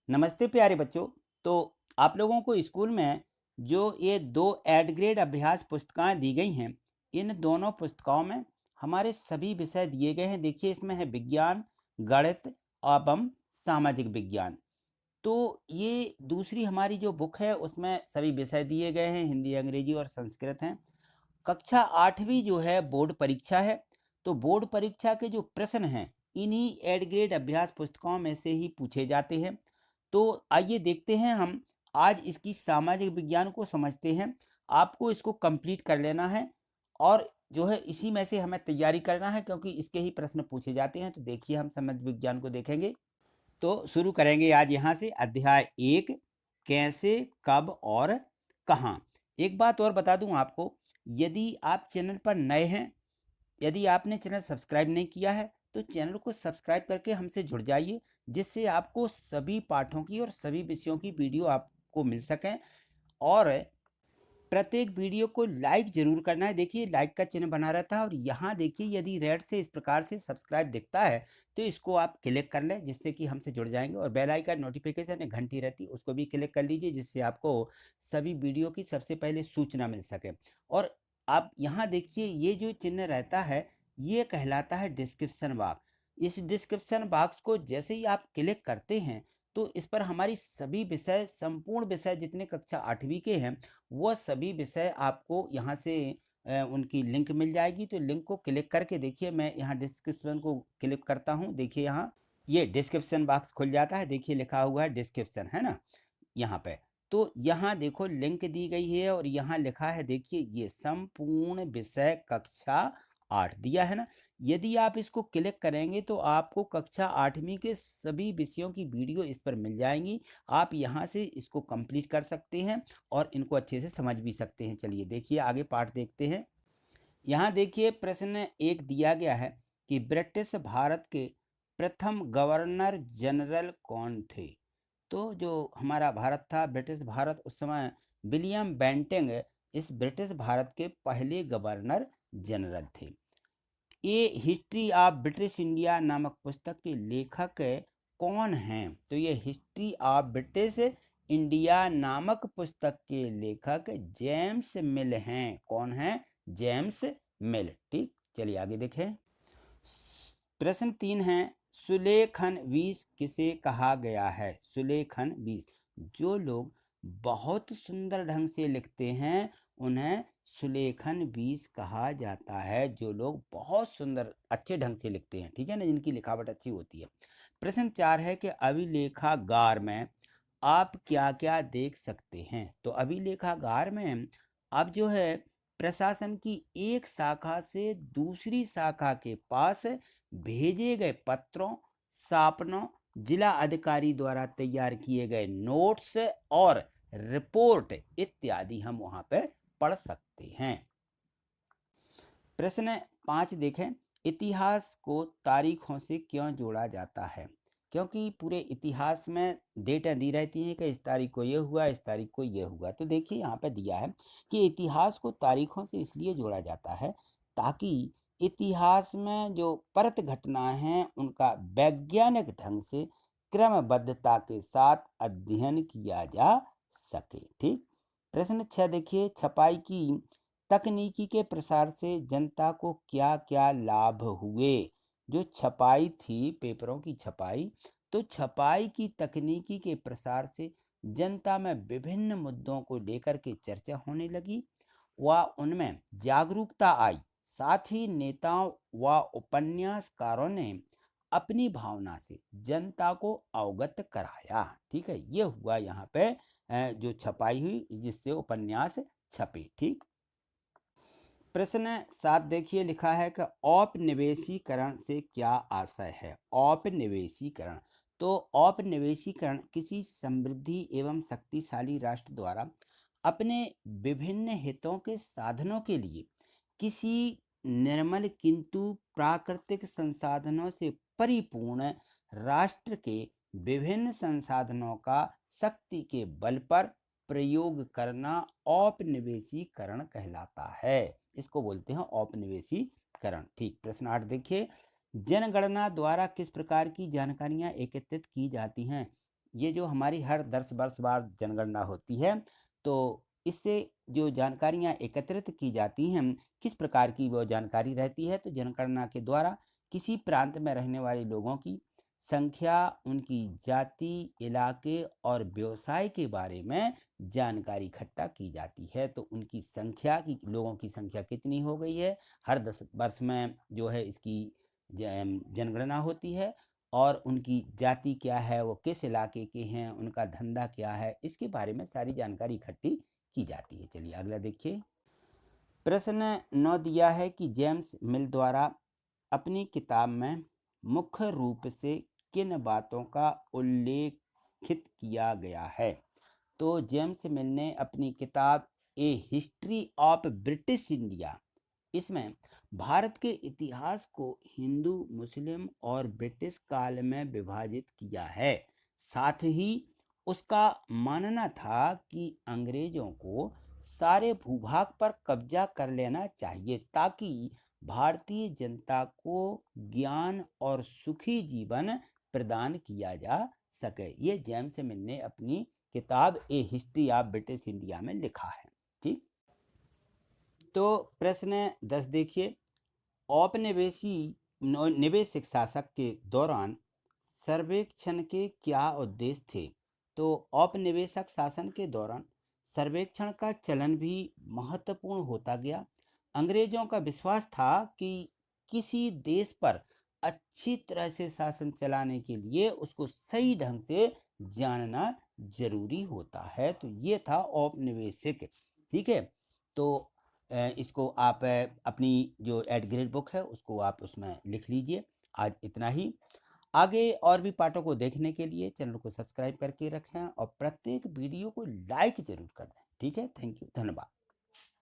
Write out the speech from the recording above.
नमस्ते प्यारे बच्चों। तो आप लोगों को स्कूल में जो ये दो एड ग्रेड अभ्यास पुस्तिकाएं दी गई हैं, इन दोनों पुस्तिकाओं में हमारे सभी विषय दिए गए हैं। देखिए, इसमें है विज्ञान, गणित एवं सामाजिक विज्ञान। तो ये दूसरी हमारी जो बुक है उसमें सभी विषय दिए गए हैं, हिंदी, अंग्रेजी और संस्कृत हैं। कक्षा 8वीं जो है बोर्ड परीक्षा है। तो बोर्ड परीक्षा के जो प्रश्न हैं इन्हीं एड ग्रेड अभ्यास पुस्तकों में से ही पूछे जाते हैं। तो आइए देखते हैं हम आज इसकी सामाजिक विज्ञान को समझते हैं। आपको इसको कंप्लीट कर लेना है और जो है इसी में से हमें तैयारी करना है, क्योंकि इसके ही प्रश्न पूछे जाते हैं। तो देखिए, हम समाज विज्ञान को देखेंगे। तो शुरू करेंगे आज यहाँ से अध्याय 1, कैसे, कब और कहाँ। एक बात और बता दूं आपको, यदि आप चैनल पर नए हैं, यदि आपने चैनल सब्सक्राइब नहीं किया है तो चैनल को सब्सक्राइब करके हमसे जुड़ जाइए, जिससे आपको सभी पाठों की और सभी विषयों की वीडियो आपको मिल सकें। और प्रत्येक वीडियो को लाइक जरूर करना है। देखिए, लाइक का चिन्ह बना रहता है और यहाँ देखिए, यदि रेड से इस प्रकार से सब्सक्राइब दिखता है तो इसको आप क्लिक कर लें, जिससे कि हमसे जुड़ जाएंगे। और बेल आइकन नोटिफिकेशन घंटी रहती है, उसको भी क्लिक कर लीजिए, जिससे आपको सभी वीडियो की सबसे पहले सूचना मिल सके। और आप यहाँ देखिए, ये जो चिन्ह रहता है ये कहलाता है डिस्क्रिप्शन बॉक्स। इस डिस्क्रिप्शन बॉक्स को जैसे ही आप क्लिक करते हैं तो इस पर हमारी सभी विषय, संपूर्ण विषय जितने कक्षा 8वीं के हैं, वह सभी विषय आपको यहाँ से उनकी लिंक मिल जाएगी। तो लिंक को क्लिक करके देखिए, मैं यहाँ डिस्क्रिप्शन को क्लिक करता हूँ। देखिए, यहाँ ये डिस्क्रिप्शन बॉक्स खुल जाता है। देखिए, लिखा हुआ है डिस्क्रिप्शन, है ना, यहाँ पे। तो यहाँ देखो लिंक दी गई है और यहाँ लिखा है, देखिए, ये संपूर्ण विषय कक्षा 8 दिया है ना। यदि आप इसको क्लिक करेंगे तो आपको कक्षा 8वीं के सभी विषयों की वीडियो इस पर मिल जाएंगी। आप यहाँ से इसको कंप्लीट कर सकते हैं और इनको अच्छे से समझ भी सकते हैं। चलिए देखिए, आगे पाठ देखते हैं। यहाँ देखिए, प्रश्न 1 दिया गया है कि ब्रिटिश भारत के प्रथम गवर्नर जनरल कौन थे। तो जो हमारा भारत था, ब्रिटिश भारत, उस समय विलियम बेंटिंग इस ब्रिटिश भारत के पहले गवर्नर जनरल थे। ये हिस्ट्री ऑफ ब्रिटिश इंडिया नामक पुस्तक के लेखक कौन हैं। तो ये हिस्ट्री ऑफ ब्रिटिश इंडिया नामक पुस्तक के लेखक जेम्स मिल हैं। कौन हैं? जेम्स मिल। ठीक, चलिए आगे देखें। प्रश्न 3 है, सुलेखन 20 किसे कहा गया है। सुलेखन 20, जो लोग बहुत सुंदर ढंग से लिखते हैं उन्हें सुलेखन 20 कहा जाता है। जो लोग बहुत सुंदर अच्छे ढंग से लिखते हैं, ठीक है ना, जिनकी लिखावट अच्छी होती है। प्रश्न 4 है कि अभिलेखागार में आप क्या क्या देख सकते हैं। तो अभिलेखागार में आप जो है प्रशासन की एक शाखा से दूसरी शाखा के पास भेजे गए पत्रों, सापनों, जिला अधिकारी द्वारा तैयार किए गए नोट्स और रिपोर्ट इत्यादि हम वहां पर पढ़ सकते हैं। प्रश्न 5 देखें, इतिहास को तारीखों से क्यों जोड़ा जाता है। क्योंकि पूरे इतिहास में डेटा दी रहती है कि इस तारीख को ये हुआ, इस तारीख को ये हुआ। तो देखिए, यहाँ पे दिया है कि इतिहास को तारीखों से इसलिए जोड़ा जाता है ताकि इतिहास में जो परत घटनाएं हैं उनका वैज्ञानिक ढंग से क्रमबद्धता के साथ अध्ययन किया जा सके। ठीक। प्रश्न 6 देखिए, छपाई की तकनीकी के प्रसार से जनता को क्या क्या लाभ हुए। जो छपाई थी, पेपरों की छपाई, तो छपाई की तकनीकी के प्रसार से जनता में विभिन्न मुद्दों को लेकर के चर्चा होने लगी व उनमें जागरूकता आई। साथ ही नेताओं व उपन्यासकारों ने अपनी भावना से जनता को अवगत कराया। ठीक है, ये हुआ यहाँ पे जो छपाई हुई, जिससे उपन्यास छपे। ठीक। प्रश्न 7 देखिए, लिखा है कि औपनिवेशीकरण से क्या आशय है। औपनिवेशीकरण, तो औपनिवेशीकरण किसी समृद्धि एवं शक्तिशाली राष्ट्र द्वारा अपने विभिन्न हितों के साधनों के लिए किसी निर्मल किंतु प्राकृतिक संसाधनों से परिपूर्ण राष्ट्र के विभिन्न संसाधनों का शक्ति के बल पर प्रयोग करना औपनिवेशीकरण कहलाता है। इसको बोलते हैं औपनिवेशीकरण। ठीक। प्रश्न 8 देखिए, जनगणना द्वारा किस प्रकार की जानकारियां एकत्रित की जाती हैं। ये जो हमारी हर 10 वर्ष बाद जनगणना होती है, तो इससे जो जानकारियाँ एकत्रित की जाती हैं, किस प्रकार की वो जानकारी रहती है, तो जनगणना के द्वारा किसी प्रांत में रहने वाले लोगों की संख्या, उनकी जाति, इलाके और व्यवसाय के बारे में जानकारी इकट्ठा की जाती है। तो उनकी संख्या की, लोगों की संख्या कितनी हो गई है, हर 10 वर्ष में जो है इसकी जनगणना होती है, और उनकी जाति क्या है, वो किस इलाके के हैं, उनका धंधा क्या है, इसके बारे में सारी जानकारी इकट्ठी की जाती है। चलिए अगला देखिए। प्रश्न 9 दिया है कि जेम्स मिल द्वारा अपनी किताब में मुख्य रूप से किन बातों का उल्लेखित किया गया है। तो जेम्स मिल ने अपनी किताब ए हिस्ट्री ऑफ ब्रिटिश इंडिया, इसमें भारत के इतिहास को हिंदू, मुस्लिम और ब्रिटिश काल में विभाजित किया है। साथ ही उसका मानना था कि अंग्रेजों को सारे भूभाग पर कब्जा कर लेना चाहिए, ताकि भारतीय जनता को ज्ञान और सुखी जीवन प्रदान किया जा सके। ये जेम्स मिल ने अपनी किताब ए हिस्ट्री ऑफ ब्रिटिश इंडिया में लिखा है। ठीक, तो प्रश्न 10 देखिए। औपनिवेशिक शासक के दौरान सर्वेक्षण के क्या उद्देश्य थे। तो औपनिवेशिक शासन के दौरान सर्वेक्षण का चलन भी महत्वपूर्ण होता गया। अंग्रेजों का विश्वास था कि किसी देश पर अच्छी तरह से शासन चलाने के लिए उसको सही ढंग से जानना जरूरी होता है। तो ये था औपनिवेशिक। ठीक है, तो इसको आप अपनी जो एड ग्रेड बुक है उसको आप उसमें लिख लीजिए। आज इतना ही। आगे और भी पाठों को देखने के लिए चैनल को सब्सक्राइब करके रखें और प्रत्येक वीडियो को लाइक जरूर कर दें। ठीक है, थैंक यू, धन्यवाद।